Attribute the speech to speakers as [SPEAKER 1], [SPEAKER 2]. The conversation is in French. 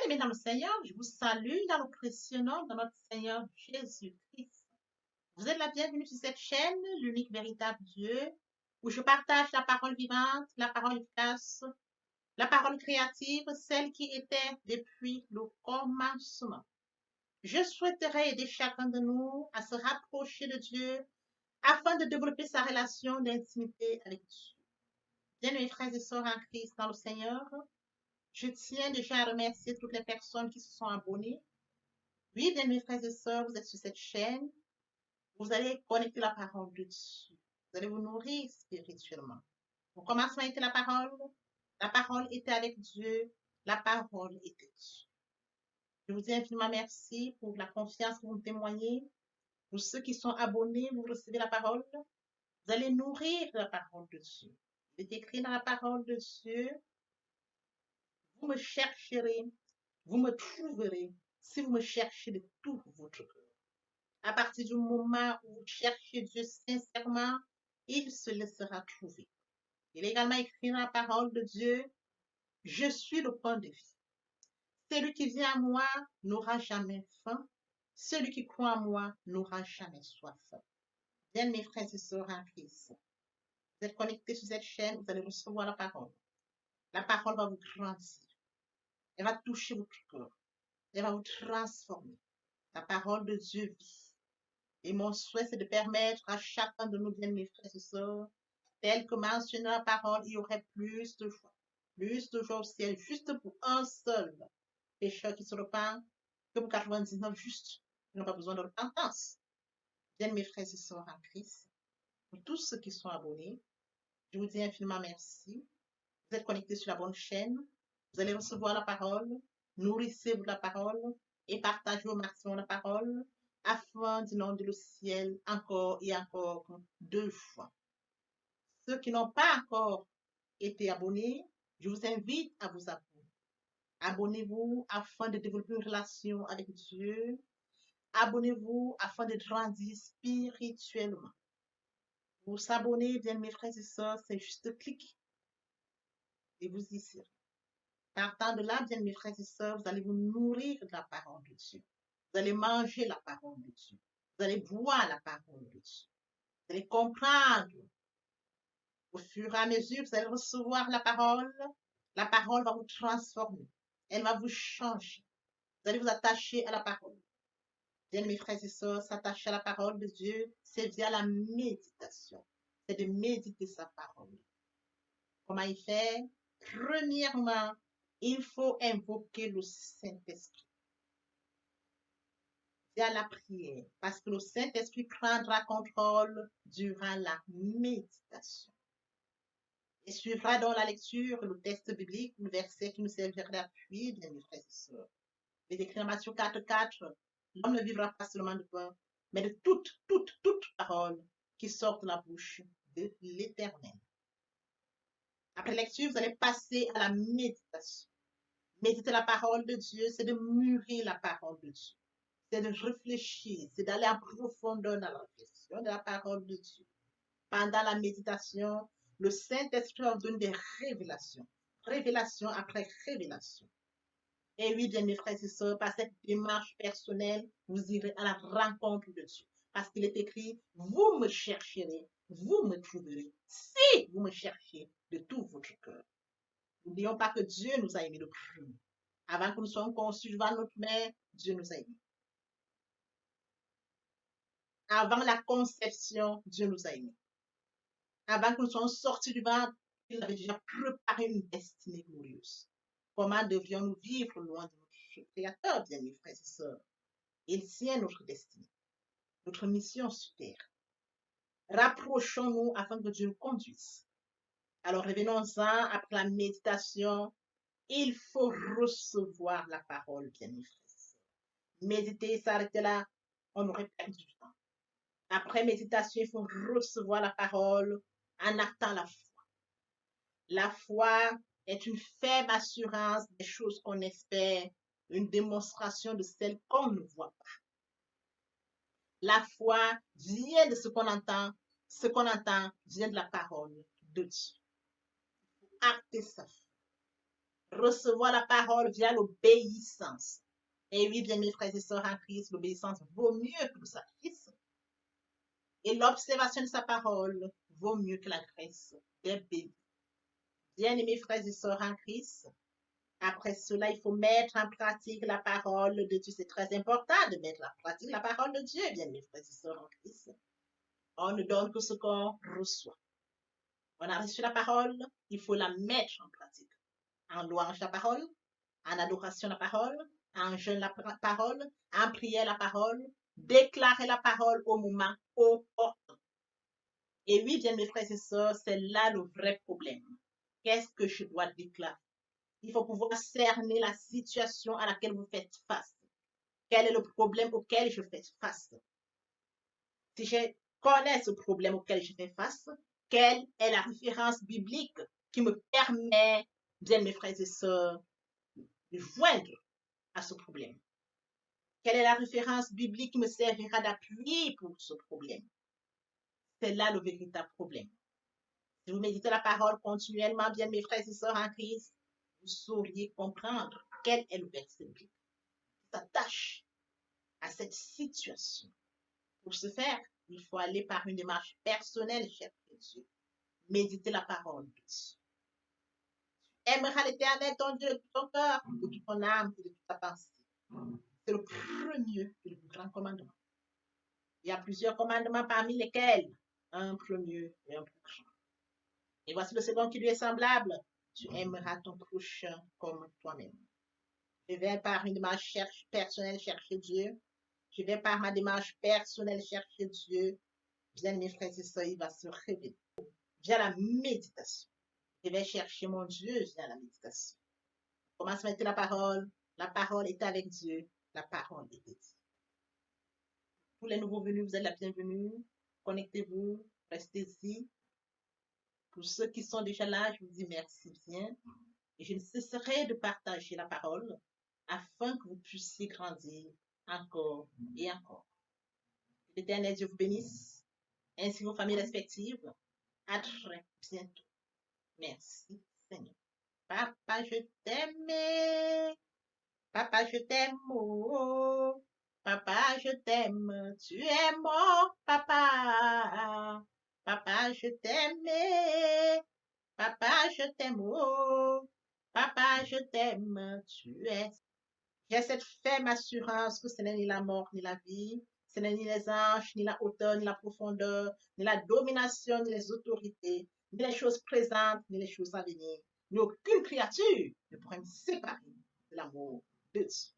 [SPEAKER 1] Bien-aimés dans le Seigneur, je vous salue dans le précieux nom de notre Seigneur Jésus-Christ. Vous êtes la bienvenue sur cette chaîne, l'unique véritable Dieu, où je partage la parole vivante, la parole efficace, la parole créative, celle qui était depuis le commencement. Je souhaiterais aider chacun de nous à se rapprocher de Dieu afin de développer sa relation d'intimité avec Dieu. Bien-aimés frères et sœurs en Christ dans le Seigneur, je tiens déjà à remercier toutes les personnes qui se sont abonnées. Oui, bien, mes frères et sœurs, vous êtes sur cette chaîne. Vous allez connecter la parole de Dieu. Vous allez vous nourrir spirituellement. Au commencement était la parole. La parole était avec Dieu. La parole était Dieu. Je vous dis infiniment merci pour la confiance que vous me témoignez. Pour ceux qui sont abonnés, vous recevez la parole. Vous allez nourrir la parole de Dieu. Il est écrit dans la parole de Dieu, vous me chercherez, vous me trouverez si vous me cherchez de tout votre cœur. À partir du moment où vous cherchez Dieu sincèrement, il se laissera trouver. Il est également écrit dans la parole de Dieu, je suis le pain de vie. Celui qui vient à moi n'aura jamais faim. Celui qui croit en moi n'aura jamais soif. Bien, mes frères et sœurs en Christ, vous êtes connectés sur cette chaîne, vous allez recevoir la parole. La parole va vous grandir. Elle va toucher votre cœur. Elle va vous transformer. La parole de Dieu vit. Et mon souhait, c'est de permettre à chacun de nous, bien mes frères et sœurs, tel que mentionné dans la parole, il y aurait plus de joie au ciel, juste pour un seul pécheur qui se repent, que pour 99 justes qui n'ont pas besoin de repentance. Bien mes frères et sœurs en Christ, pour tous ceux qui sont abonnés, je vous dis infiniment merci. Vous êtes connectés sur la bonne chaîne, vous allez recevoir la parole, nourrissez-vous de la parole et partagez au maximum la parole afin d'inonder le ciel encore et encore 2 fois. Ceux qui n'ont pas encore été abonnés, je vous invite à vous abonner. Abonnez-vous afin de développer une relation avec Dieu. Abonnez-vous afin de grandir spirituellement. Pour s'abonner, bien mes frères et sœurs, c'est juste cliquer et vous y serez. Partant de là, bien mes frères et sœurs, vous allez vous nourrir de la parole de Dieu. Vous allez manger la parole de Dieu. Vous allez boire la parole de Dieu. Vous allez comprendre. Au fur et à mesure, vous allez recevoir la parole. La parole va vous transformer. Elle va vous changer. Vous allez vous attacher à la parole. Bien, mes frères et sœurs, s'attacher à la parole de Dieu, c'est via la méditation. C'est de méditer sa parole. Comment il fait? Premièrement, il faut invoquer le Saint-Esprit via la prière, parce que le Saint-Esprit prendra contrôle durant la méditation. Et suivra dans la lecture le texte biblique, le verset qui nous servira d'appui, bien mes frères et sœurs. Il est écrit en Matthieu 4:4, l'homme ne vivra pas seulement de pain, mais de toute parole qui sort de la bouche de l'Éternel. Après lecture, vous allez passer à la méditation. Méditer la parole de Dieu, c'est de mûrir la parole de Dieu. C'est de réfléchir, c'est d'aller en profondeur dans la réflexion de la parole de Dieu. Pendant la méditation, le Saint-Esprit va vous donner des révélations. Révélation après révélation. Et oui, bien mes frères et sœurs, par cette démarche personnelle, vous irez à la rencontre de Dieu. Parce qu'il est écrit, vous me chercherez, vous me trouverez, si vous me cherchez de tout votre cœur. N'oublions pas que Dieu nous a aimés de premier. Avant que nous soyons conçus devant notre mère, Dieu nous a aimés. Avant la conception, Dieu nous a aimés. Avant que nous soyons sortis du ventre, il avait déjà préparé une destinée glorieuse. Comment devrions-nous vivre loin de notre Créateur, bien mes frères et sœurs? Il tient notre destinée, notre mission sur terre. Rapprochons-nous afin que Dieu nous conduise. Alors revenons-en après la méditation. Il faut recevoir la parole, bien mes frères et sœurs. Méditer, s'arrêter là, on aurait perdu du temps. Après méditation, il faut recevoir la parole en actant la foi. La foi est une faible assurance des choses qu'on espère, une démonstration de celles qu'on ne voit pas. La foi vient de ce qu'on entend vient de la parole de Dieu. Acter sa foi. recevoir la parole via l'obéissance. Et oui, bien mes frères et sœurs en Christ, l'obéissance vaut mieux que le sacrifice. Et l'observation de sa parole vaut mieux que la graisse des bébés. Bien mes frères et sœurs en Christ, après cela, il faut mettre en pratique la parole de Dieu. C'est très important de mettre en pratique la parole de Dieu, bien mes frères et sœurs en Christ. On ne donne que ce qu'on reçoit. On a reçu la parole, il faut la mettre en pratique. En louange la parole, en adoration la parole, en jeûne la parole, en prière la parole, déclarer la parole au moment opportun. Et oui, bien mes frères et sœurs, c'est là le vrai problème. Qu'est-ce que je dois déclarer? Il faut pouvoir cerner la situation à laquelle vous faites face. Quel est le problème auquel je fais face? Si je connais ce problème auquel je fais face, quelle est la référence biblique qui me permet, bien mes frères et sœurs, de joindre à ce problème? Quelle est la référence biblique qui me servira d'appui pour ce problème? C'est là le véritable problème. Si vous méditez la parole continuellement, bien mes frères et sœurs en Christ, vous sauriez comprendre quel est le verset biblique qui s'attache à cette situation. Pour ce faire, il faut aller par une démarche personnelle, cher Dieu. Méditer la parole de Dieu. Tu aimeras l'Éternel, ton Dieu, de tout ton cœur, de toute ton âme et de toute ta pensée. C'est le premier et le plus grand commandement. Il y a plusieurs commandements parmi lesquels un premier et un plus grand. Et voici le second qui lui est semblable. Tu aimeras ton prochain comme toi-même. Je vais par une démarche personnelle chercher Dieu. Je vais par ma démarche personnelle chercher Dieu. Bien mes frères et sœurs, il va se révéler. Via la méditation. Je vais chercher mon Dieu via la méditation. Comment se mettre la parole? La parole est avec Dieu. La parole est Dieu. Pour les nouveaux venus, vous êtes la bienvenue. Connectez-vous, restez-y. Pour ceux qui sont déjà là, je vous dis merci bien. Et je ne cesserai de partager la parole afin que vous puissiez grandir encore et encore. L'Éternel Dieu vous bénisse, ainsi que vos familles respectives. À très bientôt. Merci, Seigneur. Papa, je t'aime. Papa, je t'aime. Oh. Papa, je t'aime. Tu es mon papa. Papa, je t'aime. Papa, je t'aime. Oh. Papa, je t'aime. Tu es. J'ai cette ferme assurance que ce n'est ni la mort ni la vie. Ce n'est ni les anges, ni la hauteur, ni la profondeur, ni la domination, ni les autorités, ni les choses présentes, ni les choses à venir, ni aucune créature ne pourra me séparer de l'amour de Dieu.